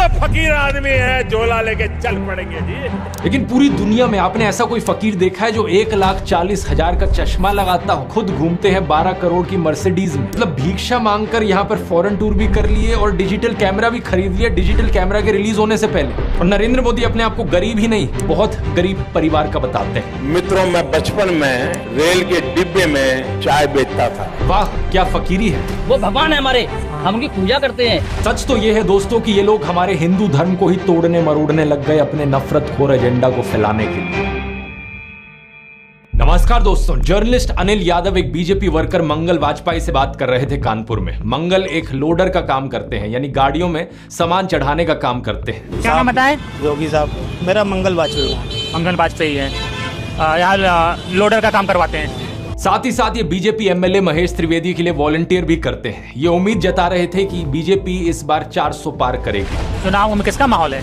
फकीर आदमी है, झोला लेके चल पड़ेंगे जी। लेकिन पूरी दुनिया में आपने ऐसा कोई फकीर देखा है जो 1,40,000 का चश्मा लगाता हो, खुद घूमते हैं 12 करोड़ की मर्सिडीज में, मतलब भिक्षा मांगकर यहाँ पर फॉरेन टूर भी कर लिए और डिजिटल कैमरा भी खरीद लिया डिजिटल कैमरा के रिलीज होने से पहले। और नरेंद्र मोदी अपने आप को गरीब ही नहीं, बहुत गरीब परिवार का बताते हैं। मित्रों, मैं बचपन में रेल के डिब्बे में चाय बेचता था। वाह, क्या फकीरी है। वो भगवान है हमारे, हम उनकी पूजा करते हैं। सच तो ये है दोस्तों कि ये लोग हमारे हिंदू धर्म को ही तोड़ने मरोड़ने लग गए अपने नफरतखोर एजेंडा को फैलाने के लिए। नमस्कार दोस्तों, जर्नलिस्ट अनिल यादव एक बीजेपी वर्कर मंगल वाजपेयी से बात कर रहे थे कानपुर में। मंगल एक लोडर का काम करते हैं, यानी गाड़ियों में सामान चढ़ाने का काम करते हैं। क्या नाम बताए? योगी साहब। मेरा मंगल वाजपेयी है। यहाँ लोडर का काम करवाते हैं। साथ ही साथ ये बीजेपी एमएलए महेश त्रिवेदी के लिए वॉलंटियर भी करते हैं। ये उम्मीद जता रहे थे कि बीजेपी इस बार 400 पार करेगी। चुनाव में किसका माहौल है?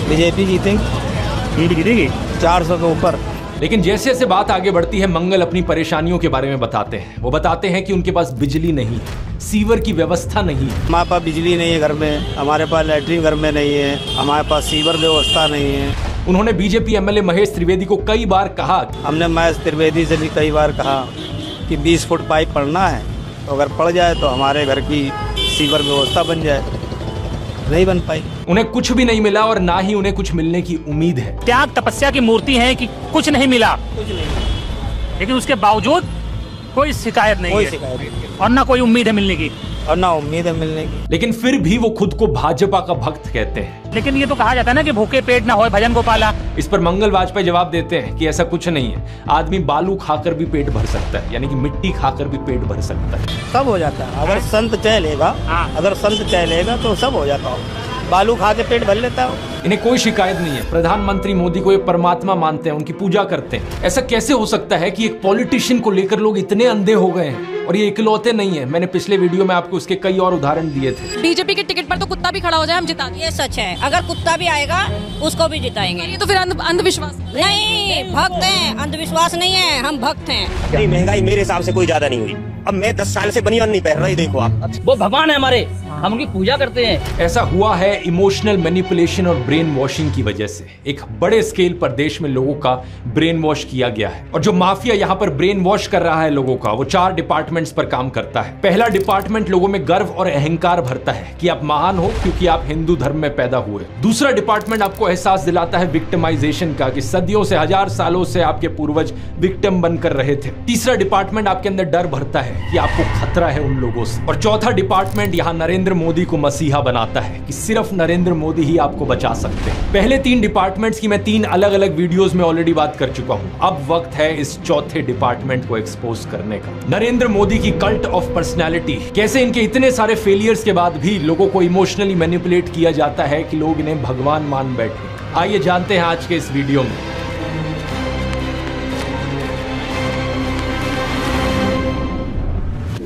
बीजेपी जीतेगी, जीतेगी 400 के ऊपर। लेकिन जैसे जैसे बात आगे बढ़ती है, मंगल अपनी परेशानियों के बारे में बताते हैं। वो बताते हैं कि उनके पास बिजली नहीं है, सीवर की व्यवस्था नहीं है। हमारे पास बिजली नहीं है घर में, हमारे पास लैट्रिन घर में नहीं है, हमारे पास सीवर व्यवस्था नहीं है। उन्होंने बीजेपी एमएलए महेश त्रिवेदी को कई बार कहा, हमने महेश त्रिवेदी से भी कई बार कहा कि 20 फुट पाइप पड़ना है, तो अगर पड़ जाए तो हमारे घर की सीवर व्यवस्था बन जाए। नहीं बन पाई। उन्हें कुछ भी नहीं मिला और ना ही उन्हें कुछ मिलने की उम्मीद है। त्याग तपस्या की मूर्ति है कि कुछ नहीं मिला, लेकिन उसके बावजूद कोई शिकायत नहीं है और ना कोई उम्मीद है मिलने की, और ना उम्मीद है मिलने की। लेकिन फिर भी वो खुद को भाजपा का भक्त कहते हैं। लेकिन ये तो कहा जाता है ना कि भूखे पेट ना होए भजन गोपाला। इस पर मंगल वाजपेयी जवाब देते हैं कि ऐसा कुछ नहीं है, आदमी बालू खाकर भी पेट भर सकता है, यानी कि मिट्टी खाकर भी पेट भर सकता है। सब हो जाता है अगर संत चाह लेगा। अगर संत चाह लेगा तो सब हो जाता है। बालू खा के पेट भर लेता है। इन्हें कोई शिकायत नहीं है। प्रधानमंत्री मोदी को ये परमात्मा मानते हैं, उनकी पूजा करते हैं। ऐसा कैसे हो सकता है कि एक पॉलिटिशियन को लेकर लोग इतने अंधे हो गए हैं? और ये इकलौते नहीं है, मैंने पिछले वीडियो में आपको उसके कई और उदाहरण दिए थे। बीजेपी के टिकट पर तो कुत्ता भी खड़ा हो जाए हम जिता देंगे। ये सच है, अगर कुत्ता भी आएगा उसको भी जिताएंगे। ये तो फिर अंधविश्वास नहीं, भक्त हैं, अंधविश्वास नहीं है, हम भक्त हैं। नहीं, महंगाई मेरे हिसाब से कोई ज्यादा नहीं हुई। अब मैं 10 साल से बनियान नहीं पहन रहा, देखो आप। वो भगवान है हमारे, हम उनकी पूजा करते हैं। ऐसा हुआ है इमोशनल मैनिपुलेशन और ब्रेन वॉशिंग की वजह से। एक बड़े स्केल पर देश में लोगों का ब्रेन वॉश किया गया है, और जो माफिया यहाँ पर ब्रेन वॉश कर रहा है लोगों का, वो 4 डिपार्टमेंट्स पर काम करता है। पहला डिपार्टमेंट लोगों में गर्व और अहंकार भरता है कि आप महान हो क्योंकि आप हिंदू धर्म में पैदा हुए। दूसरा डिपार्टमेंट आपको एहसास दिलाता है विक्टिमाइजेशन का, कि सदियों से, 1000 सालों से आपके पूर्वज विक्टिम बनकर रहे थे। तीसरा डिपार्टमेंट आपके अंदर डर भरता है कि आपको खतरा है उन लोगों से। और चौथा डिपार्टमेंट यहाँ नरेंद्र मोदी को मसीहा बनाता है कि सिर्फ नरेंद्र मोदी ही आपको बचा सकते हैं। पहले 3 डिपार्टमेंट्स की मैं 3 अलग अलग वीडियोस में ऑलरेडी बात कर चुका हूं। अब वक्त है इस चौथे डिपार्टमेंट को एक्सपोज करने का। नरेंद्र मोदी की कल्ट ऑफ पर्सनैलिटी, कैसे इनके इतने सारे फेलियर्स के बाद भी लोगों को इमोशनली मैनिपुलेट किया जाता है कि लोग इन्हें भगवान मान बैठे। आइए जानते हैं आज के इस वीडियो में।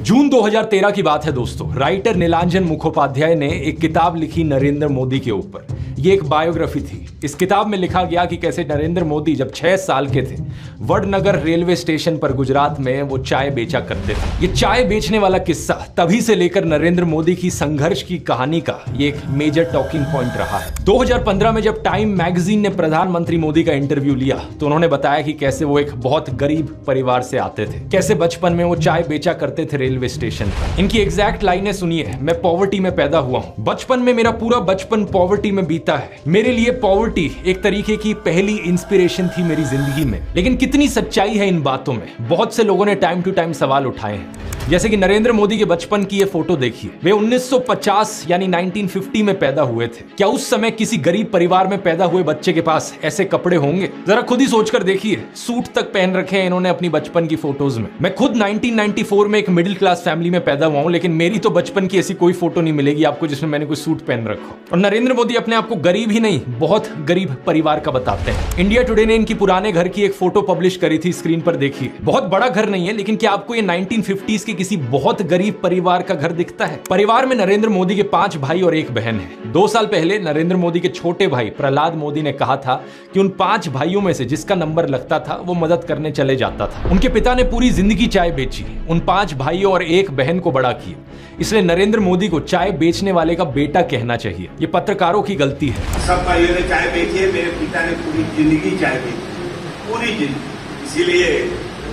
जून 2013 की बात है दोस्तों। राइटर नीलांजन मुखोपाध्याय ने एक किताब लिखी नरेंद्र मोदी के ऊपर। ये एक बायोग्राफी थी। इस किताब में लिखा गया कि कैसे नरेंद्र मोदी जब 6 साल के थे, वडनगर रेलवे स्टेशन पर गुजरात में वो चाय बेचा करते थे। ये चाय बेचने वाला किस्सा तभी से लेकर नरेंद्र मोदी की संघर्ष की कहानी का ये एक मेजर टॉकिंग पॉइंट रहा है। 2015 में जब टाइम मैगजीन ने प्रधानमंत्री मोदी का इंटरव्यू लिया तो उन्होंने बताया कि कैसे वो एक बहुत गरीब परिवार से आते थे, कैसे बचपन में वो चाय बेचा करते थे रेलवे स्टेशन पर। इनकी एग्जैक्ट लाइनें सुनिए। मैं पॉवर्टी में पैदा हुआ हूँ, बचपन में मेरा पूरा बचपन पॉवर्टी में बीता है। मेरे लिए पॉवर्टी एक तरीके की पहली इंस्पिरेशन थी मेरी जिंदगी में। लेकिन कितनी सच्चाई है इन बातों में? बहुत से लोगों ने टाइम टू टाइम सवाल उठाए हैं, जैसे कि नरेंद्र मोदी के बचपन की ये फोटो देखिए। वे 1950 यानी 1950 में पैदा हुए थे। क्या उस समय किसी गरीब परिवार में पैदा हुए बच्चे के पास ऐसे कपड़े होंगे? जरा खुद ही सोचकर देखिए। सूट तक पहन रखे हैं इन्होंने अपनी बचपन की फोटोज में। मैं खुद 1994 में एक मिडिल क्लास फैमिली में पैदा हुआ हूं, लेकिन मेरी तो बचपन की ऐसी कोई फोटो नहीं मिलेगी आपको जिसमें मैंने कोई सूट पहन रखा। और नरेंद्र मोदी अपने आप को गरीब ही नहीं, बहुत गरीब परिवार का बताते हैं। इंडिया टुडे ने इनकी पुराने घर की एक फोटो पब्लिश करी थी, स्क्रीन पर देखिए। बहुत बड़ा घर नहीं है, लेकिन क्या आपको ये 1950s के किसी बहुत गरीब परिवार का घर दिखता है? परिवार में नरेंद्र मोदी के 5 भाई और 1 बहन है। 2 साल पहले नरेंद्र मोदी के छोटे भाई प्रहलाद मोदी ने कहा था कि उन 5 भाइयों में से जिसका नंबर लगता था वो मदद करने चले जाता था। उनके पिता ने पूरी जिंदगी चाय बेची। उन 5 भाइयों और एक बहन को बड़ा किया, इसलिए नरेंद्र मोदी को चाय बेचने वाले का बेटा कहना चाहिए। ये पत्रकारों की गलती है। सब भाइयों ने चाय बेची है, मेरे पिता ने पूरी जिंदगी चाय बेची, पूरी जिंदगी। इसीलिए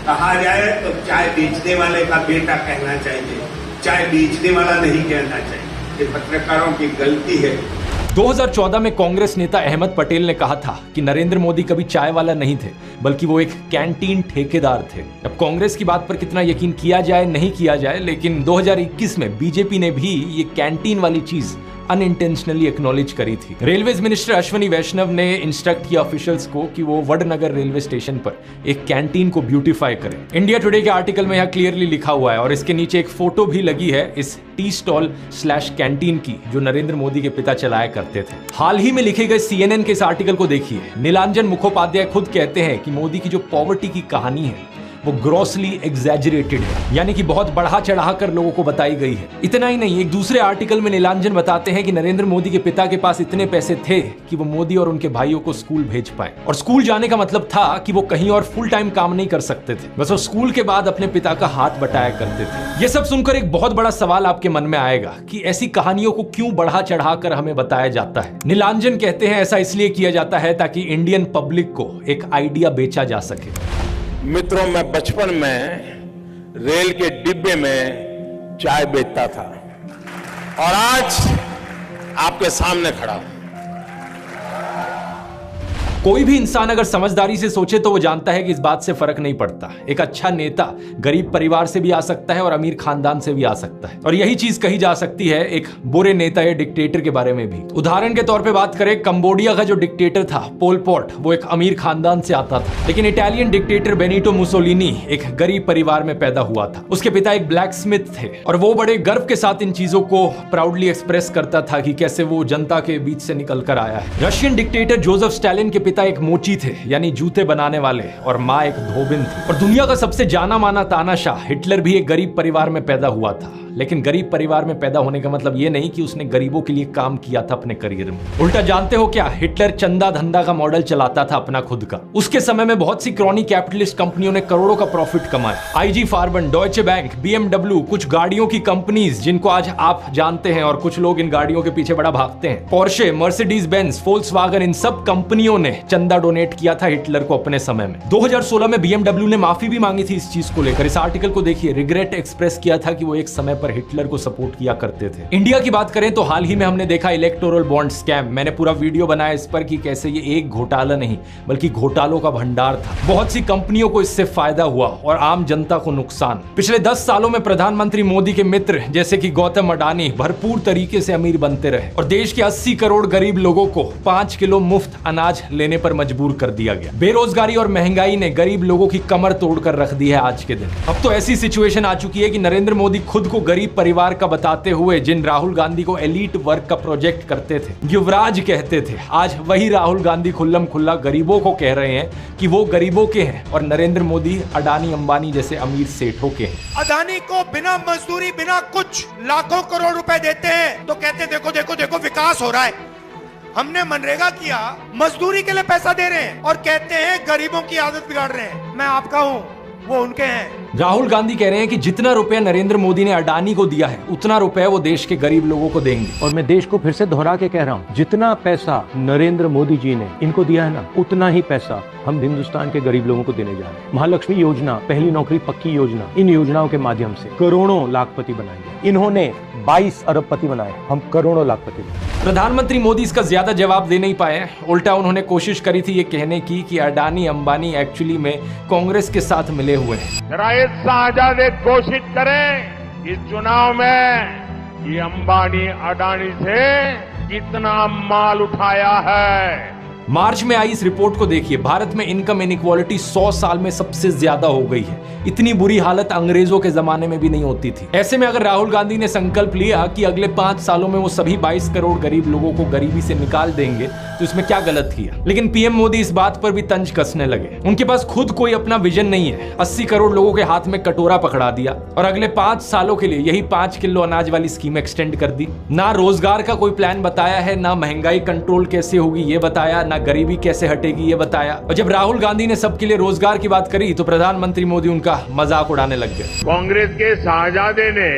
कहा जाए तो चाय बेचने वाले का बेटा कहना चाहिए, चाय बेचने वाला नहीं कहना चाहिए। ये पत्रकारों की गलती है। 2014 में कांग्रेस नेता अहमद पटेल ने कहा था कि नरेंद्र मोदी कभी चाय वाला नहीं थे, बल्कि वो एक कैंटीन ठेकेदार थे। अब कांग्रेस की बात पर कितना यकीन किया जाए नहीं किया जाए, लेकिन 2021 में बीजेपी ने भी ये कैंटीन वाली चीज अनइंटेंशनली एक्नॉलेज करी थी। रेलवेज मिनिस्टर अश्विनी वैष्णव ने इंस्ट्रक्ट किया ऑफिशियल्स को कि वो वडनगर रेलवे स्टेशन पर एक कैंटीन को ब्यूटीफाई करें। इंडिया टुडे के आर्टिकल में यह क्लियरली लिखा हुआ है और इसके नीचे एक फोटो भी लगी है इस टी स्टॉल / कैंटीन की जो नरेंद्र मोदी के पिता चलाया करते थे। हाल ही में लिखे गए CNN के इस आर्टिकल को देखिए। नीलांजन मुखोपाध्याय खुद कहते हैं कि मोदी की जो पॉवर्टी की कहानी है वो ग्रॉसली एग्जैजरेटेड है, यानी कि बहुत बढ़ा चढ़ा कर लोगों को बताई गई है। इतना ही नहीं, एक दूसरे आर्टिकल में नीलांजन बताते हैं कि नरेंद्र मोदी के पिता के पास इतने पैसे थे कि वो मोदी और उनके भाइयों को स्कूल भेज पाए, और स्कूल जाने का मतलब था कि वो कहीं और फुल टाइम काम नहीं कर सकते थे, बस वो स्कूल के बाद अपने पिता का हाथ बटाया करते थे। ये सब सुनकर एक बहुत बड़ा सवाल आपके मन में आएगा कि ऐसी कहानियों को क्यों बढ़ा चढ़ा कर हमें बताया जाता है। नीलांजन कहते हैं ऐसा इसलिए किया जाता है ताकि इंडियन पब्लिक को एक आइडिया बेचा जा सके। मित्रों, मैं बचपन में रेल के डिब्बे में चाय बेचता था और आज आपके सामने खड़ा हूं। कोई भी इंसान अगर समझदारी से सोचे तो वो जानता है कि इस बात से फर्क नहीं पड़ता। एक अच्छा नेता गरीब परिवार से भी आ सकता है और अमीर खानदान से भी आ सकता है, और यही चीज कही जा सकती है एक बुरे नेता या डिक्टेटर के बारे में भी। उदाहरण के तौर पे बात करें, कंबोडिया का जो डिक्टेटर था पोल पॉट, वो एक अमीर खानदान से आता था, लेकिन इटालियन डिक्टेटर बेनिटो मुसोलिनी एक गरीब परिवार में पैदा हुआ था। उसके पिता एक ब्लैक स्मिथ थे और वो बड़े गर्व के साथ इन चीजों को प्राउडली एक्सप्रेस करता था कि कैसे वो जनता के बीच से निकल कर आया है। रशियन डिक्टेटर जोसेफ स्टालिन के पिता एक मोची थे, यानी जूते बनाने वाले, और माँ एक धोबिन थी। और दुनिया का सबसे जाना माना तानाशाह हिटलर भी एक गरीब परिवार में पैदा हुआ था, लेकिन गरीब परिवार में पैदा होने का मतलब ये नहीं कि उसने गरीबों के लिए काम किया था अपने करियर में। उल्टा जानते हो क्या, हिटलर चंदा धंधा का मॉडल चलाता था अपना खुद का। उसके समय में बहुत सी क्रॉनी कैपिटलिस्ट कंपनियों ने करोड़ों का प्रॉफिट कमाया। IG फार्बन, डॉयचे बैंक, BMW, कुछ गाड़ियों की कंपनीज जिनको आज आप जानते हैं और कुछ लोग इन गाड़ियों के पीछे बड़ा भागते हैं, पोर्शे, मर्सिडीज बेंज, फोल्क्सवागन, इन सब कंपनियों ने चंदा डोनेट किया था हिटलर को अपने समय में। 2016 में BMW ने माफी भी मांगी थी इस चीज को लेकर। इस आर्टिकल को देखिए, रिग्रेट एक्सप्रेस किया था कि वो एक समय पर हिटलर को सपोर्ट किया करते थे। इंडिया की बात करें तो हाल ही में हमने देखा इलेक्टोरल बॉन्ड स्कैम। मैंने पूरा वीडियो बनाया इस पर कि कैसे ये एक घोटाला नहीं बल्कि घोटालों का भंडार था। बहुत सी कंपनियों को इससे फायदा हुआ और आम जनता को नुकसान। पिछले 10 सालों में प्रधानमंत्री मोदी के मित्र जैसे कि गौतम अडानी भरपूर तरीके से अमीर बनते रहे और देश के 80 करोड़ गरीब लोगों को 5 किलो मुफ्त अनाज लेने पर मजबूर कर दिया गया। बेरोजगारी और महंगाई ने गरीब लोगों की कमर तोड़कर रख दी है आज के दिन। अब तो ऐसी सिचुएशन आ चुकी है कि नरेंद्र मोदी खुद को गरीब परिवार का बताते हुए जिन राहुल गांधी को एलीट वर्क का प्रोजेक्ट करते थे, युवराज कहते थे, आज वही राहुल गांधी खुल्लम खुल्ला गरीबों को कह रहे हैं कि वो गरीबों के हैं और नरेंद्र मोदी अडानी अंबानी जैसे अमीर सेठों के हैं। अडानी को बिना मजदूरी बिना कुछ लाखों करोड़ रुपए देते हैं तो कहते देखो देखो देखो विकास हो रहा है। हमने मनरेगा किया, मजदूरी के लिए पैसा दे रहे हैं और कहते हैं गरीबों की आदत बिगाड़ रहे हैं। मैं आपका हूं, वो उनके हैं। राहुल गांधी कह रहे हैं कि जितना रुपया नरेंद्र मोदी ने अडानी को दिया है उतना रुपया वो देश के गरीब लोगों को देंगे। और मैं देश को फिर से दोहरा के कह रहा हूँ, जितना पैसा नरेंद्र मोदी जी ने इनको दिया है ना, उतना ही पैसा हम हिंदुस्तान के गरीब लोगों को देने जा रहे हैं। महालक्ष्मी योजना, पहली नौकरी पक्की योजना, इन योजनाओं के माध्यम से करोड़ों लाखपति बनाएंगे। इन्होंने 22 अरबपति बनाए, हम करोड़ों लाखपति बनाए। प्रधानमंत्री मोदी इसका ज्यादा जवाब दे नहीं पाए। उल्टा उन्होंने कोशिश करी थी ये कहने की कि अडानी अंबानी एक्चुअली में कांग्रेस के साथ मिले हुए हैं। जरा ये साझा घोषित करें इस चुनाव में कि अंबानी अडानी से कितना माल उठाया है। मार्च में आई इस रिपोर्ट को देखिए, भारत में इनकम इनइक्वालिटी 100 साल में सबसे ज्यादा हो गई है। इतनी बुरी हालत अंग्रेजों के जमाने में भी नहीं होती थी। ऐसे में अगर राहुल गांधी ने संकल्प लिया कि अगले 5 सालों में वो सभी 22 करोड़ गरीब लोगों को गरीबी से निकाल देंगे तो इसमें क्या गलत किया। लेकिन पीएम मोदी इस बात पर भी तंज कसने लगे। उनके पास खुद कोई अपना विजन नहीं है। 80 करोड़ लोगों के हाथ में कटोरा पकड़ा दिया और अगले 5 सालों के लिए यही 5 किलो अनाज वाली स्कीम एक्सटेंड कर दी। ना रोजगार का कोई प्लान बताया है, ना महंगाई कंट्रोल कैसे होगी ये बताया, ना गरीबी कैसे हटेगी ये बताया। और जब राहुल गांधी ने सबके लिए रोजगार की बात करी तो प्रधानमंत्री मोदी उनका मजाक उड़ाने लग गए। कांग्रेस के शाहजादे ने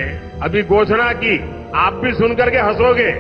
अभी घोषणा की, आप भी सुन करके हंसोगे।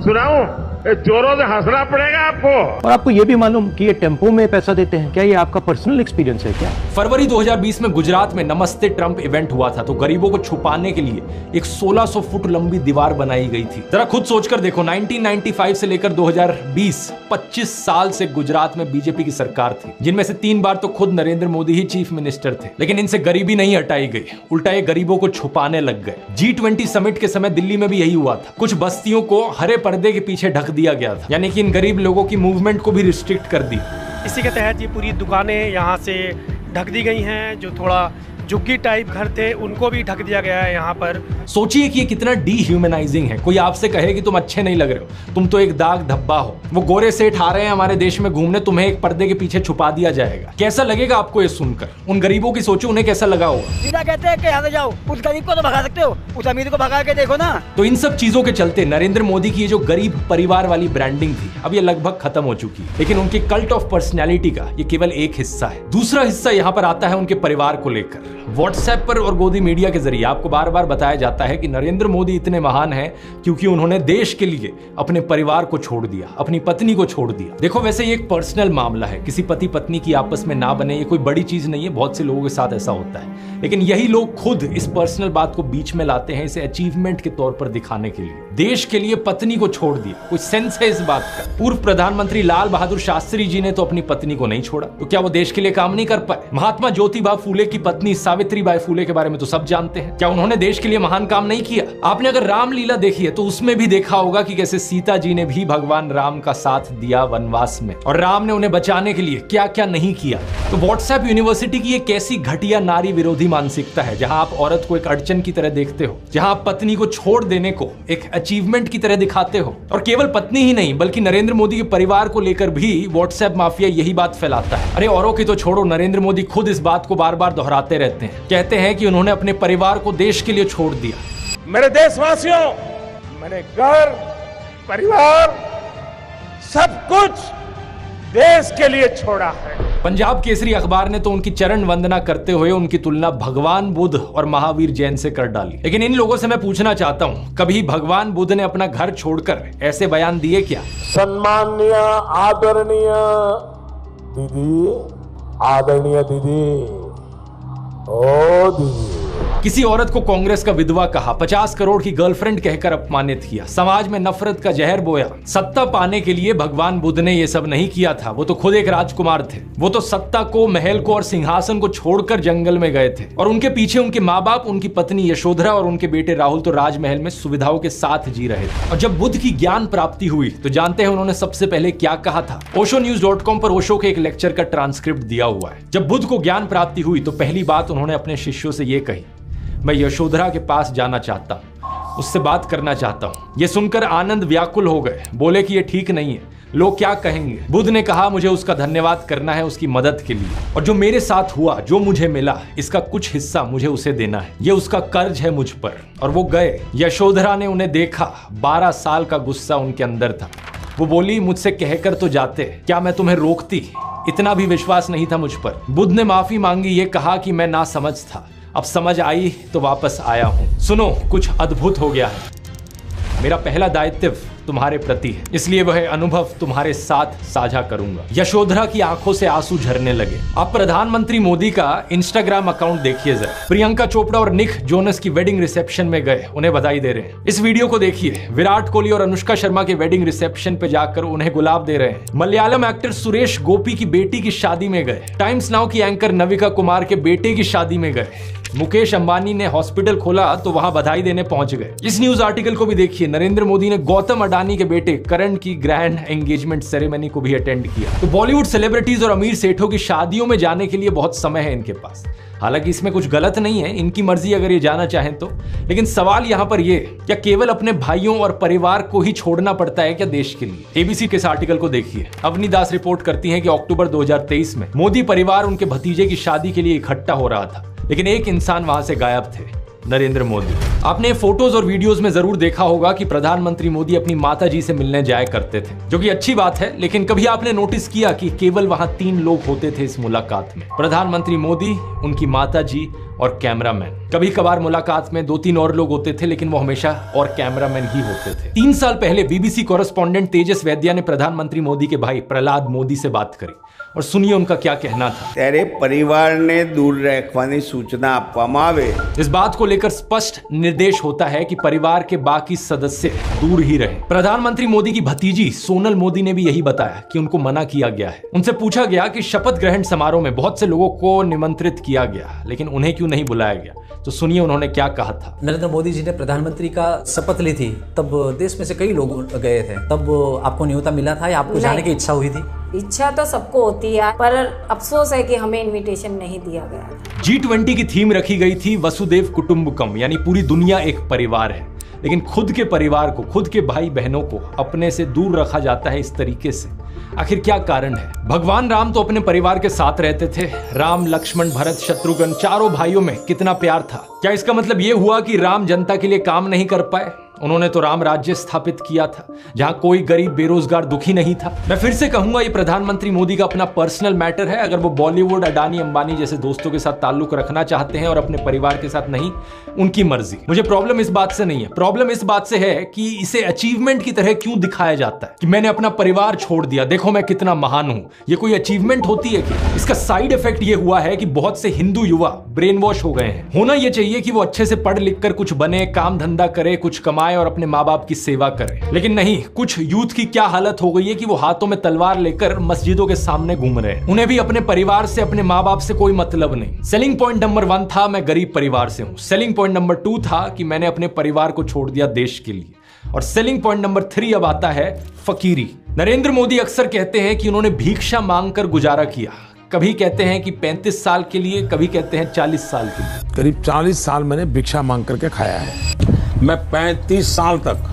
सुनाऊं? जोरों से हंसना पड़ेगा आपको। और आपको ये भी मालूम कि ये टेम्पो में पैसा देते हैं, क्या ये आपका पर्सनल एक्सपीरियंस है क्या? फरवरी 2020 में गुजरात में नमस्ते ट्रंप इवेंट हुआ था तो गरीबों को छुपाने के लिए एक 1600 फुट लंबी दीवार बनाई गई थी। जरा खुद सोचकर देखो, 1995 से लेकर 2020 25 साल से गुजरात में बीजेपी की सरकार थी, जिनमें से 3 बार तो खुद नरेंद्र मोदी ही चीफ मिनिस्टर थे, लेकिन इनसे गरीबी नहीं हटाई गई, उल्टा ये गरीबों को छुपाने लग गए। G20 समिट के समय दिल्ली में भी यही हुआ था। कुछ बस्तियों को हरे पर्दे के पीछे ढक दिया गया था, यानी कि इन गरीब लोगों की मूवमेंट को भी रिस्ट्रिक्ट कर दी। इसी के तहत ये पूरी दुकानें यहाँ से ढक दी गई हैं। जो थोड़ा झुग्गी टाइप घर थे उनको भी ढक दिया गया है यहाँ पर। सोचिए कि ये कितना डीह्यूमनाइजिंग है। कोई आपसे कहे कि तुम अच्छे नहीं लग रहे हो, तुम तो एक दाग धब्बा हो, वो गोरे सेठ आ रहे हैं हमारे देश में घूमने, तुम्हें एक पर्दे के पीछे छुपा दिया जाएगा। कैसा लगेगा आपको ये सुनकर? उन गरीबों की सोचो, उन्हें कैसा लगा होगा। सीधा कहते हैं कि यहाँ से जाओ, उस गरीब को तो भगा सकते हो, उस अमीर को भगा के देखो ना। तो इन सब चीजों के चलते नरेंद्र मोदी की ये जो गरीब परिवार वाली ब्रांडिंग थी, अब ये लगभग खत्म हो चुकी है। लेकिन उनके कल्ट ऑफ पर्सनैलिटी का ये केवल एक हिस्सा है। दूसरा हिस्सा यहाँ पर आता है उनके परिवार को लेकर। व्हाट्सएप पर और गोदी मीडिया के जरिए आपको बार बार बताया जाता है कि नरेंद्र मोदी इतने महान हैं क्योंकि उन्होंने देश के लिए अपने परिवार को छोड़ दिया, अपनी पत्नी को छोड़ दिया। देखो, वैसे ये एक पर्सनल मामला है, किसी पति पत्नी की आपस में ना बने, ये कोई बड़ी चीज नहीं है, बहुत से लोगों के साथ ऐसा होता है। लेकिन यही लोग खुद इस पर्सनल बात को बीच में लाते हैं, इसे अचीवमेंट के तौर पर दिखाने के लिए। देश के लिए पत्नी को छोड़ दिया, कुछ सेंस है इस बात का? पूर्व प्रधानमंत्री लाल बहादुर शास्त्री जी ने तो अपनी पत्नी को नहीं छोड़ा, तो क्या वो देश के लिए काम नहीं कर पाए? महात्मा ज्योतिबा फूले की पत्नी सावित्रीबाई फूले के बारे में तो सब जानते हैं, क्या उन्होंने देश के लिए महान काम नहीं किया? आपने अगर रामलीला देखी है तो उसमें भी देखा होगा कि कैसे सीता जी ने भी भगवान राम का साथ दिया वनवास में, और राम ने उन्हें बचाने के लिए क्या क्या नहीं किया। तो व्हाट्सएप यूनिवर्सिटी की एक ऐसी घटिया नारी विरोधी मानसिकता है जहां आप औरत को एक अड़चन की तरह देखते हो, जहां आप पत्नी को छोड़ देने को एक अचीवमेंट की तरह दिखाते हो। और केवल पत्नी ही नहीं बल्कि नरेंद्र मोदी के परिवार को लेकर भी व्हाट्सएप माफिया यही बात फैलाता है। अरे औरों की तो छोड़ो, नरेंद्र मोदी खुद इस बात को बार बार दोहराते रहते हैं, कहते हैं कि उन्होंने अपने परिवार को देश के लिए छोड़ दिया। मेरे देशवासियों, मैंने घर, परिवार, सब कुछ देश के लिए छोड़ा है। पंजाब केसरी अखबार ने तो उनकी चरण वंदना करते हुए उनकी तुलना भगवान बुद्ध और महावीर जैन से कर डाली। लेकिन इन लोगों से मैं पूछना चाहता हूं, कभी भगवान बुद्ध ने अपना घर छोड़कर ऐसे बयान दिए क्या? सम्माननीय आदरणीय दीदी, आदरणीय दीदी, ओ दीदी। किसी औरत को कांग्रेस का विधवा कहा, 50 करोड़ की गर्लफ्रेंड कहकर अपमानित किया, समाज में नफरत का जहर बोया। सत्ता पाने के लिए भगवान बुद्ध ने ये सब नहीं किया था, वो तो खुद एक राजकुमार थे। वो तो सत्ता को, महल को और सिंहासन को छोड़कर जंगल में गए थे, और उनके पीछे उनके माँ बाप, उनकी पत्नी यशोधरा और उनके बेटे राहुल तो राजमहल में सुविधाओं के साथ जी रहे थे। और जब बुद्ध की ज्ञान प्राप्ति हुई तो जानते हैं उन्होंने सबसे पहले क्या कहा था? oshonews.com पर ओशो के एक लेक्चर का ट्रांसक्रिप्ट दिया हुआ है। जब बुद्ध को ज्ञान प्राप्ति हुई तो पहली बात उन्होंने अपने शिष्यों से ये कही, मैं यशोधरा के पास जाना चाहता हूं, उससे बात करना चाहता हूं। ये सुनकर आनंद व्याकुल हो गए, बोले कि ये ठीक नहीं है, लोग क्या कहेंगे? बुद्ध ने कहा, मुझे उसका धन्यवाद करना है उसकी मदद के लिए, और जो मेरे साथ हुआ, जो मुझे मिला, इसका कुछ हिस्सा मुझे उसे देना है, ये उसका कर्ज है मुझ पर। और वो गए। यशोधरा ने उन्हें देखा, 12 साल का गुस्सा उनके अंदर था। वो बोली, मुझसे कहकर तो जाते, क्या मैं तुम्हें रोकती? इतना भी विश्वास नहीं था मुझ पर। बुद्ध ने माफी मांगी, ये कहा कि मैं नासमझ था, अब समझ आई तो वापस आया हूं। सुनो, कुछ अद्भुत हो गया है। मेरा पहला दायित्व तुम्हारे प्रति है, इसलिए वह अनुभव तुम्हारे साथ साझा करूंगा। यशोधरा की आंखों से आंसू झरने लगे। आप प्रधानमंत्री मोदी का इंस्टाग्राम अकाउंट देखिए जरा। प्रियंका चोपड़ा और निक जोनस की वेडिंग रिसेप्शन में गए, उन्हें बधाई दे रहे हैं। इस वीडियो को देखिए, विराट कोहली और अनुष्का शर्मा के वेडिंग रिसेप्शन पे जाकर उन्हें गुलाब दे रहे हैं। मलयालम एक्टर सुरेश गोपी की बेटी की शादी में गए। टाइम्स नाउ की एंकर नविका कुमार के बेटे की शादी में गए। मुकेश अंबानी ने हॉस्पिटल खोला तो वहां बधाई देने पहुंच गए। इस न्यूज आर्टिकल को भी देखिए, नरेंद्र मोदी ने गौतम अडानी के बेटे करण की ग्रैंड एंगेजमेंट सेरेमनी को भी अटेंड किया। तो बॉलीवुड सेलिब्रिटीज और अमीर सेठों की शादियों में जाने के लिए बहुत समय है इनके पास। हालांकि इसमें कुछ गलत नहीं है, इनकी मर्जी अगर ये जाना चाहें तो। लेकिन सवाल यहाँ पर ये, क्या केवल अपने भाइयों और परिवार को ही छोड़ना पड़ता है क्या देश के लिए? एबीसी के इस आर्टिकल को देखिए। अवनी दास रिपोर्ट करती हैं कि अक्टूबर 2023 में मोदी परिवार उनके भतीजे की शादी के लिए इकट्ठा हो रहा था, लेकिन एक इंसान वहां से गायब थे। नरेंद्र मोदी। आपने फोटोज और वीडियोस में जरूर देखा होगा कि प्रधानमंत्री मोदी अपनी माताजी से मिलने जाया करते थे, जो कि अच्छी बात है, लेकिन कभी आपने नोटिस किया कि केवल वहां 3 लोग होते थे इस मुलाकात में? प्रधानमंत्री मोदी, उनकी माताजी और कैमरामैन। कभी कभार मुलाकात में 2-3 और लोग होते थे, लेकिन वो हमेशा और कैमरामैन ही होते थे। 3 साल पहले बीबीसी कॉरेस्पॉन्डेंट तेजस वैद्या ने प्रधानमंत्री मोदी के भाई प्रहलाद मोदी से बात करी और सुनिए उनका क्या कहना था। तेरे परिवार ने दूर रखवानी सूचना आपवामां आवे। इस बात को लेकर स्पष्ट निर्देश होता है कि परिवार के बाकी सदस्य दूर ही रहे। प्रधानमंत्री मोदी की भतीजी सोनल मोदी ने भी यही बताया कि उनको मना किया गया है। उनसे पूछा गया कि शपथ ग्रहण समारोह में बहुत से लोगों को निमंत्रित किया गया, लेकिन उन्हें क्यों नहीं बुलाया गया? तो सुनिए उन्होंने क्या कहा था। नरेंद्र मोदी जी ने प्रधानमंत्री का शपथ ली थी, तब देश में से कई लोग गए थे, तब आपको न्योता मिला था या आपको जाने की इच्छा हुई थी? इच्छा तो सबको होती है, पर अफसोस है कि हमें इनविटेशन नहीं दिया गया। G20 की थीम रखी गई थी वसुदेव कुटुंबकम, यानी पूरी दुनिया एक परिवार है, लेकिन खुद के परिवार को, खुद के भाई बहनों को अपने से दूर रखा जाता है इस तरीके से। आखिर क्या कारण है? भगवान राम तो अपने परिवार के साथ रहते थे। राम, लक्ष्मण, भरत, शत्रुघ्न, चारों भाइयों में कितना प्यार था। क्या इसका मतलब यह हुआ कि राम जनता के लिए काम नहीं कर पाए? उन्होंने तो राम राज्य स्थापित किया था, जहां कोई गरीब, बेरोजगार, दुखी नहीं था। मैं फिर से कहूंगा, ये प्रधानमंत्री मोदी का अपना पर्सनल मैटर है। अगर वो बॉलीवुड, अडानी, अंबानी जैसे दोस्तों के साथ ताल्लुक रखना चाहते हैं और अपने परिवार के साथ नहीं, उनकी मर्जी। मुझे प्रॉब्लम इस बात से नहीं है, प्रॉब्लम इस बात से है कि इसे अचीवमेंट की तरह क्यों दिखाया जाता है कि मैंने अपना परिवार छोड़ दिया, देखो मैं कितना महान हूं। ये कोई अचीवमेंट होती है कि? इसका साइड इफेक्ट ये हुआ है कि बहुत से हिंदू युवा ब्रेन वॉश हो गए हैं। होना ये चाहिए कि वो अच्छे से पढ़ लिख कर कुछ बने, काम धंधा करे, कुछ कमाए और अपने माँ बाप की सेवा करें, लेकिन नहीं। कुछ यूथ की क्या हालत हो गई है कि वो हाथों में तलवार लेकर मस्जिदों के सामने घूम रहे हैं। उन्हें भी अपने परिवार से, अपने माँ बाप से कोई मतलब नहीं। सेलिंग पॉइंट नंबर 1 था मैं गरीब परिवार से हूं। सेलिंग पॉइंट नंबर 2 था कि मैंने अपने परिवार को छोड़ दिया देश के लिए। और सेलिंग पॉइंट नंबर 3 अब आता है फकीरी। नरेंद्र मोदी अक्सर कहते हैं कि उन्होंने भिक्षा मांगकर गुजारा किया। कभी कहते हैं कि 35 साल के लिए, कभी कहते हैं 40 साल के लिए। करीब 40 साल मैंने भिक्षा मांग करके खाया है। मैं 35 साल तक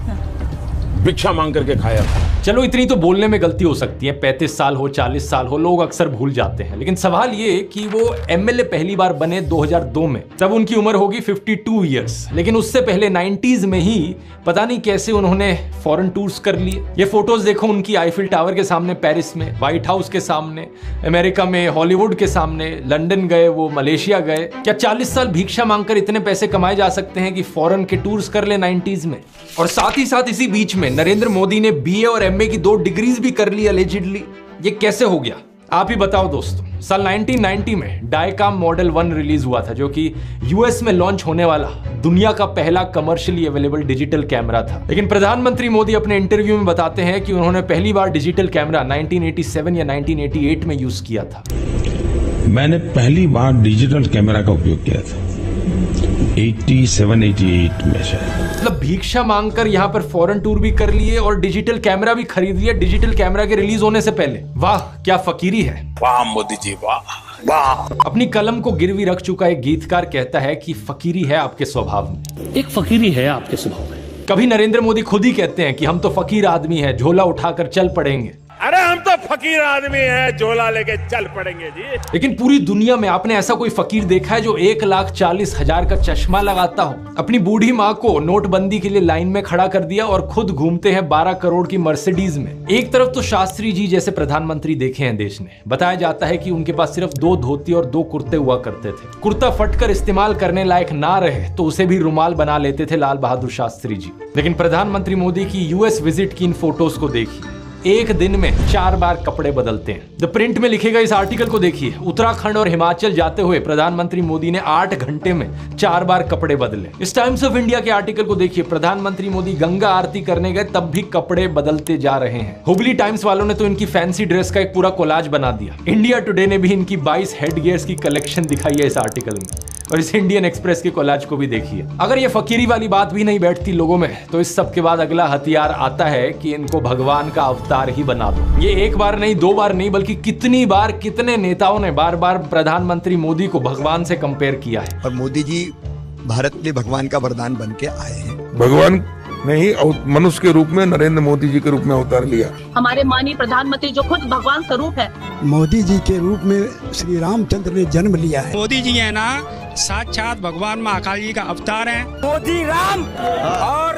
भिक्षा मांग करके खाया। चलो इतनी तो बोलने में गलती हो सकती है, 35 साल हो, 40 साल हो, लोग अक्सर भूल जाते हैं। लेकिन सवाल ये कि वो एमएलए पहली बार बने 2002 में, तब उनकी उम्र होगी 52 इयर्स। लेकिन उससे पहले 90s में ही पता नहीं कैसे उन्होंने फॉरेन टूर्स कर लिए। ये फोटोज देखो उनकी, आईफिल टावर के सामने पेरिस में, व्हाइट हाउस के सामने अमेरिका में, हॉलीवुड के सामने, लंदन गए, वो मलेशिया गए। क्या 40 साल भिक्षा मांगकर इतने पैसे कमाए जा सकते हैं कि फॉरेन के टूर्स कर ले 90s में? और साथ ही साथ इसी बीच में नरेंद्र मोदी ने बीए और एमए की 2 डिग्रीज भी कर ली अलेजिडली। ये कैसे हो गया? आप ही बताओ दोस्तों। साल 1990 में डायकाम मॉडल 1 रिलीज हुआ था, जो कि यूएस में लॉन्च होने वाला दुनिया का पहला कमर्शियली अवेलेबल डिजिटल कैमरा था। लेकिन प्रधानमंत्री मोदी अपने इंटरव्यू में बताते हैं कि उन्होंने पहली बार डिजिटल कैमरा 1987 या 1988 में यूज किया था। मैंने पहली बार डिजिटल कैमरा का उपयोग किया था 87-88 में शायद। मतलब भिक्षा मांगकर यहाँ पर फॉरेन टूर भी कर लिए और डिजिटल कैमरा भी खरीद लिया डिजिटल कैमरा के रिलीज होने से पहले। वाह क्या फकीरी है। वाह मोदी जी, वाह वाह। अपनी कलम को गिरवी रख चुका एक गीतकार कहता है कि फकीरी है आपके स्वभाव में। एक फकीरी है आपके स्वभाव में। कभी नरेंद्र मोदी खुद ही कहते हैं कि हम तो फकीर आदमी हैं, झोला उठाकर चल पड़ेंगे। अरे हम तो फकीर आदमी हैं, झोला लेके चल पड़ेंगे जी। लेकिन पूरी दुनिया में आपने ऐसा कोई फकीर देखा है जो 1,40,000 का चश्मा लगाता हो? अपनी बूढ़ी माँ को नोटबंदी के लिए लाइन में खड़ा कर दिया और खुद घूमते हैं 12 करोड़ की मर्सिडीज में। एक तरफ तो शास्त्री जी जैसे प्रधानमंत्री देखे हैं देश ने। बताया जाता है कि उनके पास सिर्फ 2 धोती और 2 कुर्ते हुआ करते थे। कुर्ता फटकर इस्तेमाल करने लायक ना रहे तो उसे भी रुमाल बना लेते थे लाल बहादुर शास्त्री जी। लेकिन प्रधानमंत्री मोदी की यूएस विजिट की इन फोटोज को देखिए, एक दिन में 4 बार कपड़े बदलते हैं। द प्रिंट में लिखे गए इस आर्टिकल को देखिए। उत्तराखंड और हिमाचल जाते हुए प्रधानमंत्री मोदी ने 8 घंटे में 4 बार कपड़े बदले। इस टाइम्स ऑफ इंडिया के आर्टिकल को देखिए। प्रधानमंत्री मोदी गंगा आरती करने गए तब भी कपड़े बदलते जा रहे हैं। हुबली टाइम्स वालों ने तो इनकी फैंसी ड्रेस का एक पूरा कोलाज बना दिया। इंडिया टुडे ने भी इनकी 22 हेड गियर्स की कलेक्शन दिखाई है इस आर्टिकल में। और इस इंडियन एक्सप्रेस के कोलाज को भी देखिए। अगर ये फकीरी वाली बात भी नहीं बैठती लोगों में, तो इस सब के बाद अगला हथियार आता है कि इनको भगवान का अवतार ही बना दो। ये एक बार नहीं, 2 बार नहीं, बल्कि कितनी बार कितने नेताओं ने बार बार प्रधानमंत्री मोदी को भगवान से कंपेयर किया है। और मोदी जी भारत के लिए भगवान का वरदान बन के आए हैं। भगवान नहीं, मनुष्य के रूप में नरेंद्र मोदी जी के रूप में अवतार लिया। हमारे माननीय प्रधानमंत्री जो खुद भगवान स्वरूप है, मोदी जी के रूप में श्री रामचंद्र ने जन्म लिया है। मोदी जी है ना, साक्षात भगवान महाकाल जी का अवतार है। मोदी राम और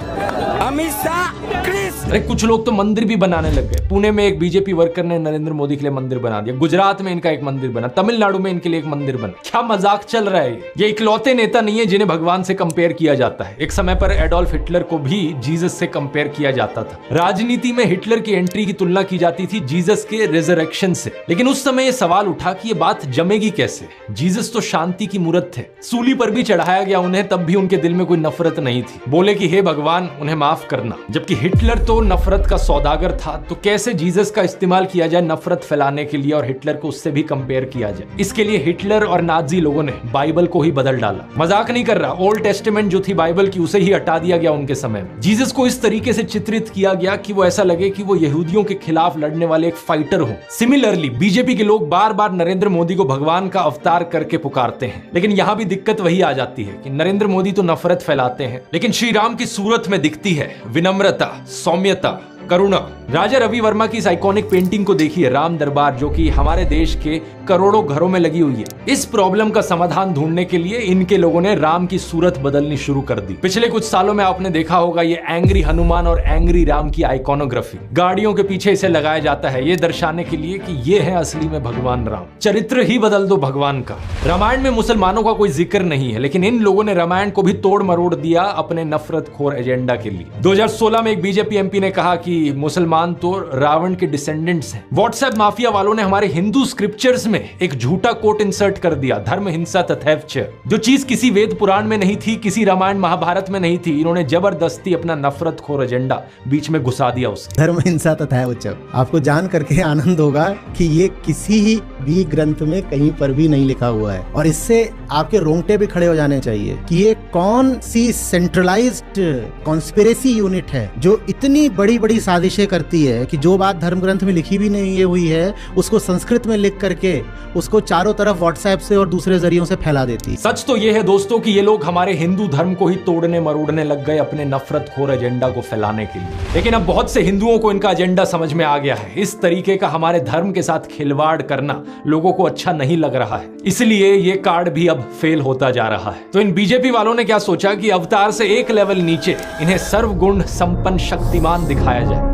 अमित शाह कृष्ण। अरे कुछ लोग तो मंदिर भी बनाने लग गए। पुणे में एक बीजेपी वर्कर ने नरेंद्र मोदी के लिए मंदिर बना दिया, गुजरात में इनका एक मंदिर बना, तमिलनाडु में इनके लिए एक मंदिर बना। क्या मजाक चल रहा है ये इकलौते नेता नहीं है जिन्हें भगवान से कंपेयर किया जाता है। एक समय पर एडोल्फ हिटलर को भी जीसस से कंपेयर किया जाता था। राजनीति में हिटलर की एंट्री की तुलना की जाती थी जीसस के रिजरेक्शन से। लेकिन उस समय यह सवाल उठा कि ये बात जमेगी कैसे। जीसस तो शांति की मूर्त थे, सूली पर भी चढ़ाया गया उन्हें, तब भी उनके दिल में कोई नफरत नहीं थी। बोले कि हे भगवान उन्हें माफ करना। जबकि हिटलर तो नफरत का सौदागर था, तो कैसे जीसस का इस्तेमाल किया जाए नफरत फैलाने के लिए और हिटलर को उससे भी कंपेयर किया जाए। इसके लिए हिटलर और नाजी लोगों ने बाइबल को ही बदल डाला। मजाक नहीं कर रहा, ओल्ड टेस्टामेंट जो थी बाइबल की उसे ही हटा दिया गया उनके समय में। जीसस को इस तरीके से चित्रित किया गया कि वो ऐसा लगे कि वो यहूदियों के खिलाफ लड़ने वाले एक फाइटर हो। सिमिलरली बीजेपी के लोग बार बार नरेंद्र मोदी को भगवान का अवतार करके पुकारते हैं। लेकिन यहां भी दिक्कत वही आ जाती है कि नरेंद्र मोदी तो नफरत फैलाते हैं, लेकिन श्री राम की सूरत में दिखती है विनम्रता, सौम्यता, करुणा। राजा रवि वर्मा की इस आइकॉनिक पेंटिंग को देखिए, राम दरबार, जो कि हमारे देश के करोड़ों घरों में लगी हुई है। इस प्रॉब्लम का समाधान ढूंढने के लिए इनके लोगों ने राम की सूरत बदलनी शुरू कर दी। पिछले कुछ सालों में आपने देखा होगा ये एंग्री हनुमान और एंग्री राम की आइकॉनोग्राफी गाड़ियों के पीछे इसे लगाया जाता है, ये दर्शाने के लिए कि ये है असली में भगवान राम। चरित्र ही बदल दो भगवान का। रामायण में मुसलमानों का कोई जिक्र नहीं है, लेकिन इन लोगों ने रामायण को भी तोड़ मरोड़ दिया अपने नफरत खोर एजेंडा के लिए। 2016 में एक बीजेपी एमपी ने कहा कि मुसलमान तो रावण के डिसेंडेंट्स हैं। व्हाट्सएप माफिया वालों ने हमारे हिंदू स्क्रिप्चर्स में एक झूठा कोट इंसर्ट कर दिया, धर्म हिंसा तथैव च। जो चीज किसी वेद पुराण में नहीं थी, किसी रामायण महाभारत में नहीं थी, इन्होंने जबरदस्ती अपना नफरत खोर एजेंडा बीच में घुसा दिया उसके। धर्म हिंसा तथैव च, आपको जान करके आनंद होगा कि ये किसी भी ग्रंथ में कहीं पर भी नहीं लिखा हुआ है। और इससे आपके रोंगटे भी खड़े हो जाने चाहिए कि ये कौन सी सेंट्रलाइज्ड कॉन्स्पिरेसी यूनिट है जो इतनी बड़ी बड़ी साजिशें करती है कि जो बात धर्म ग्रंथ में लिखी भी नहीं हुई है उसको संस्कृत में लिख करके उसको चारों तरफ व्हाट्सएप से और दूसरे जरियों से फैला देती। सच तो यह है दोस्तों कि ये लोग हमारे हिंदू धर्म को ही तोड़ने मरोड़ने लग गए अपने नफरत खोर एजेंडा को फैलाने के लिए। लेकिन अब बहुत से हिंदुओं को इनका एजेंडा समझ में आ गया है। इस तरीके का हमारे धर्म के साथ खिलवाड़ करना लोगों को अच्छा नहीं लग रहा है, इसलिए ये कार्ड भी अब फेल होता जा रहा है। तो इन बीजेपी वालों ने क्या सोचा कि अवतार से एक लेवल नीचे इन्हें सर्वगुण संपन्न शक्तिमान दिखाया जाए।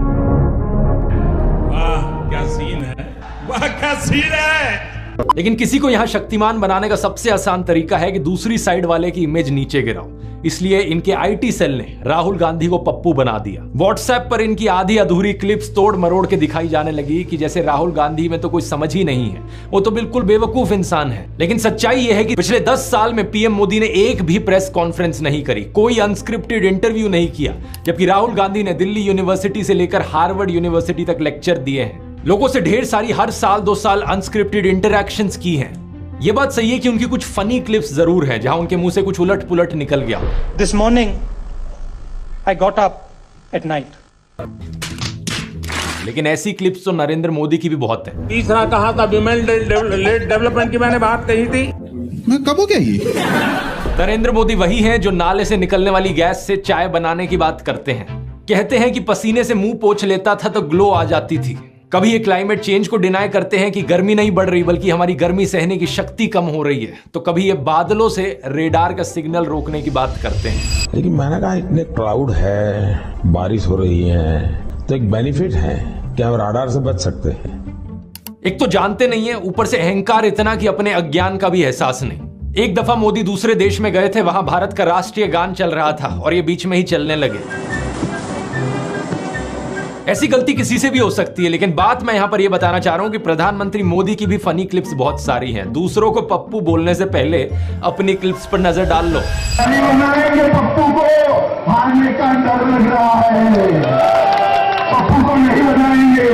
क्या सीन है, वाह क्या सीन है। लेकिन किसी को यहां शक्तिमान बनाने का सबसे आसान तरीका है कि दूसरी साइड वाले की इमेज नीचे गिराओ। इसलिए इनके आईटी सेल ने राहुल गांधी को पप्पू बना दिया। व्हाट्सएप पर इनकी आधी अधूरी क्लिप्स तोड़ मरोड़ के दिखाई जाने लगी कि जैसे राहुल गांधी में तो कोई समझ ही नहीं है, वो तो बिल्कुल बेवकूफ इंसान है। लेकिन सच्चाई यह है कि पिछले 10 साल में पीएम मोदी ने एक भी प्रेस कॉन्फ्रेंस नहीं करी, कोई अनस्क्रिप्टेड इंटरव्यू नहीं किया, जबकि राहुल गांधी ने दिल्ली यूनिवर्सिटी से लेकर हार्वर्ड यूनिवर्सिटी तक लेक्चर दिए हैं। लोगों से ढेर सारी हर साल 2 साल अनस्क्रिप्टेड इंटरैक्शंस की हैं। ये बात सही है कि उनकी कुछ फनी क्लिप्स जरूर हैं जहां उनके मुंह से कुछ उलट पुलट निकल गया। This morning, I got up at night. लेकिन ऐसी क्लिप्स तो नरेंद्र मोदी की भी बहुत है। तीसरा कहा था विमेन डेवलपमेंट की मैंने बात कही थी, मैं कब हो गया ये। नरेंद्र मोदी वही हैं जो नाले से निकलने वाली गैस से चाय बनाने की बात करते हैं। कहते हैं कि पसीने से मुंह पोंछ लेता था तो ग्लो आ जाती थी। कभी ये क्लाइमेट चेंज को डिनाई करते हैं कि गर्मी नहीं बढ़ रही बल्कि हमारी गर्मी सहने की शक्ति कम हो रही है, तो कभी ये बादलों से रेडार का सिग्नल रोकने की बात करते हैं। लेकिन मैंने कहा इतने क्लाउड है, बारिश हो रही है, तो एक बेनिफिट है कि हम राडार से बच सकते हैं। एक तो जानते नहीं है, ऊपर से अहंकार इतना कि अपने अज्ञान का भी एहसास नहीं। एक दफा मोदी दूसरे देश में गए थे, वहां भारत का राष्ट्रीय गान चल रहा था और ये बीच में ही चलने लगे। ऐसी गलती किसी से भी हो सकती है, लेकिन बात मैं यहां पर यह बताना चाह रहा हूं कि प्रधानमंत्री मोदी की भी फनी क्लिप्स बहुत सारी हैं। दूसरों को पप्पू बोलने से पहले अपनी क्लिप्स पर नजर डाल लो। पप्पू को हारने का डर लग रहा है, पप्पू को नहीं बनाएंगे।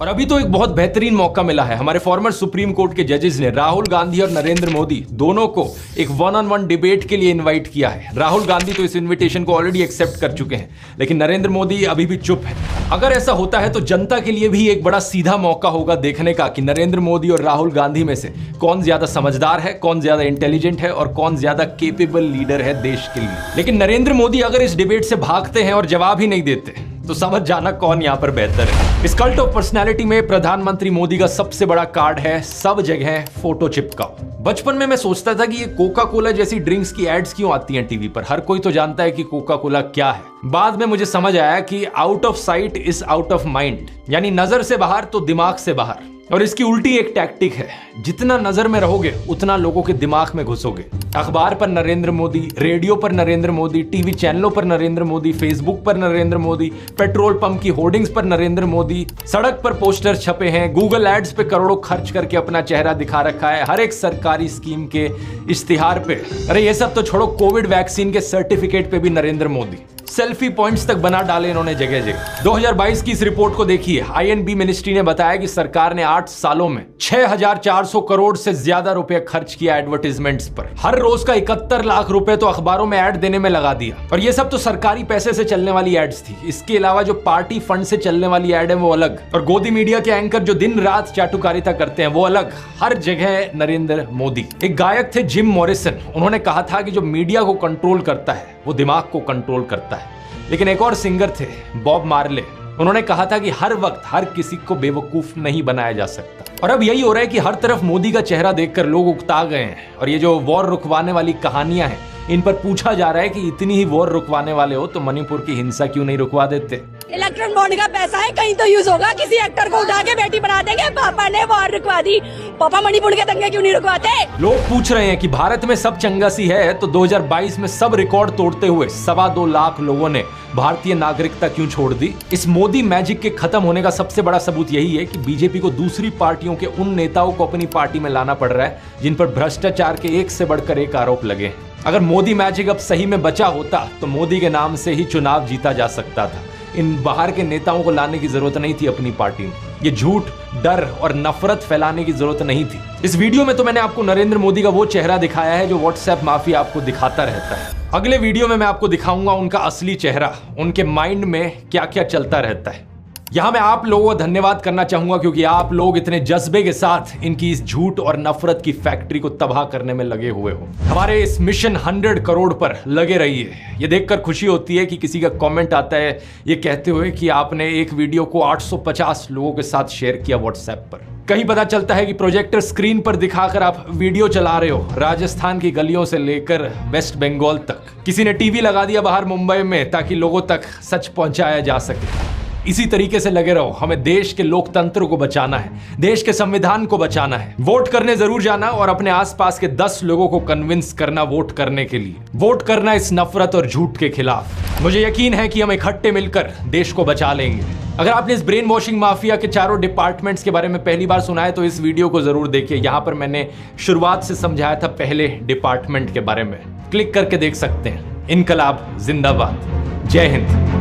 और अभी तो एक बहुत बेहतरीन मौका मिला है। हमारे फॉर्मर सुप्रीम कोर्ट के जजेस ने राहुल गांधी और नरेंद्र मोदी दोनों को एक 1-on-1 डिबेट के लिए इनवाइट किया है। राहुल गांधी तो इस इनविटेशन को ऑलरेडी एक्सेप्ट कर चुके हैं, लेकिन नरेंद्र मोदी अभी भी चुप है। अगर ऐसा होता है तो जनता के लिए भी एक बड़ा सीधा मौका होगा देखने का कि नरेंद्र मोदी और राहुल गांधी में से कौन ज्यादा समझदार है, कौन ज्यादा इंटेलिजेंट है और कौन ज्यादा केपेबल लीडर है देश के लिए। लेकिन नरेंद्र मोदी अगर इस डिबेट से भागते हैं और जवाब ही नहीं देते तो समझ जाना कौन यहां पर बेहतर है। इस कल्ट ऑफ पर्सनैलिटी में प्रधानमंत्री मोदी का सबसे बड़ा कार्ड है सब जगह फोटो चिपकाओ। बचपन में मैं सोचता था कि ये कोका कोला जैसी ड्रिंक्स की एड्स क्यों आती हैं टीवी पर, हर कोई तो जानता है कि कोका कोला क्या है। बाद में मुझे समझ आया कि out of site is out of mind, यानी नजर से बाहर तो दिमाग से बाहर। और इसकी उल्टी एक टैक्टिक है, जितना नजर में रहोगे उतना लोगों के दिमाग में घुसोगे। अखबार पर नरेंद्र मोदी, रेडियो पर नरेंद्र मोदी, टीवी चैनलों पर नरेंद्र मोदी, फेसबुक पर नरेंद्र मोदी, पेट्रोल पंप की होर्डिंग्स पर नरेंद्र मोदी, सड़क पर पोस्टर छपे हैं, गूगल एड्स पे करोड़ों खर्च करके अपना चेहरा दिखा रखा है, हर एक सरकारी स्कीम के इश्तिहार पे। अरे ये सब तो छोड़ो, कोविड वैक्सीन के सर्टिफिकेट पे भी नरेंद्र मोदी। सेल्फी पॉइंट्स तक बना डाले इन्होंने जगह जगह। 2022 की इस रिपोर्ट को देखिए। आईएनबी मिनिस्ट्री ने बताया कि सरकार ने 8 सालों में 6400 करोड़ से ज्यादा रुपए खर्च किया एडवर्टाइजमेंट्स पर। हर रोज का 71 लाख रुपए तो अखबारों में ऐड देने में लगा दिया। और ये सब तो सरकारी पैसे से चलने वाली एड्स थी। इसके अलावा जो पार्टी फंड से चलने वाली एड है वो अलग, और गोदी मीडिया के एंकर जो दिन रात चाटुकारिता करते हैं वो अलग। हर जगह नरेंद्र मोदी। एक गायक थे जिम मॉरिसन, उन्होंने कहा था कि जो मीडिया को कंट्रोल करता है वो दिमाग को कंट्रोल करता है। लेकिन एक और सिंगर थे बॉब मार्ले, उन्होंने कहा था कि हर वक्त हर किसी को बेवकूफ नहीं बनाया जा सकता। और अब यही हो रहा है कि हर तरफ मोदी का चेहरा देखकर लोग उकता गए हैं। और ये जो वॉर रुकवाने वाली कहानियां हैं, इन पर पूछा जा रहा है कि इतनी ही वॉर रुकवाने वाले हो तो मणिपुर की हिंसा क्यों नहीं रुकवा देते। इलेक्ट्रॉन बॉन्ड का पैसा है, कहीं तो यूज होगा। किसी एक्टर को उठा के बेटी बना देंगे, पापा ने वॉर रुकवा दी, पापा मणिपुर के दंगे क्यों नहीं रुकवाते। लोग पूछ रहे हैं कि भारत में सब चंगा सी है तो 2022 में सब रिकॉर्ड तोड़ते हुए 2.25 लाख लोगों ने भारतीय नागरिकता क्यों छोड़ दी। इस मोदी मैजिक के खत्म होने का सबसे बड़ा सबूत यही है कि बीजेपी को दूसरी पार्टियों के उन नेताओं को अपनी पार्टी में लाना पड़ रहा है जिन पर भ्रष्टाचार के एक से बढ़कर एक आरोप लगे। अगर मोदी मैजिक अब सही में बचा होता तो मोदी के नाम से ही चुनाव जीता जा सकता था। इन बाहर के नेताओं को लाने की जरूरत नहीं थी अपनी पार्टी में। ये झूठ, डर और नफरत फैलाने की जरूरत नहीं थी। इस वीडियो में तो मैंने आपको नरेंद्र मोदी का वो चेहरा दिखाया है जो व्हाट्सएप माफिया आपको दिखाता रहता है। अगले वीडियो में मैं आपको दिखाऊंगा उनका असली चेहरा, उनके माइंड में क्या क्या चलता रहता है। यहां मैं आप लोगों को धन्यवाद करना चाहूंगा क्योंकि आप लोग इतने जज्बे के साथ इनकी इस झूठ और नफरत की फैक्ट्री को तबाह करने में लगे हुए हो। हमारे इस मिशन 100 करोड़ पर लगे रहिए। ये देखकर खुशी होती है कि किसी का कमेंट आता है ये कहते हुए कि आपने एक वीडियो को 850 लोगों के साथ शेयर किया व्हाट्सएप पर। कहीं पता चलता है कि प्रोजेक्टर स्क्रीन पर दिखाकर आप वीडियो चला रहे हो राजस्थान की गलियों से लेकर वेस्ट बंगाल तक। किसी ने टीवी लगा दिया बाहर मुंबई में ताकि लोगों तक सच पहुंचाया जा सके। इसी तरीके से लगे रहो। हमें देश के लोकतंत्र को बचाना है, देश के संविधान को बचाना है। वोट करने जरूर जाना और अपने आसपास के 10 लोगों को कन्विंस करना वोट करने के लिए। वोट करना इस नफरत और झूठ के खिलाफ। मुझे यकीन है कि हम इकट्ठे मिलकर देश को बचा लेंगे। अगर आपने इस ब्रेन वॉशिंग माफिया के चारों डिपार्टमेंट्स के बारे में पहली बार सुना है तो इस वीडियो को जरूर देखिए। यहां पर मैंने शुरुआत से समझाया था पहले डिपार्टमेंट के बारे में, क्लिक करके देख सकते हैं। इनकलाब जिंदाबाद। जय हिंद।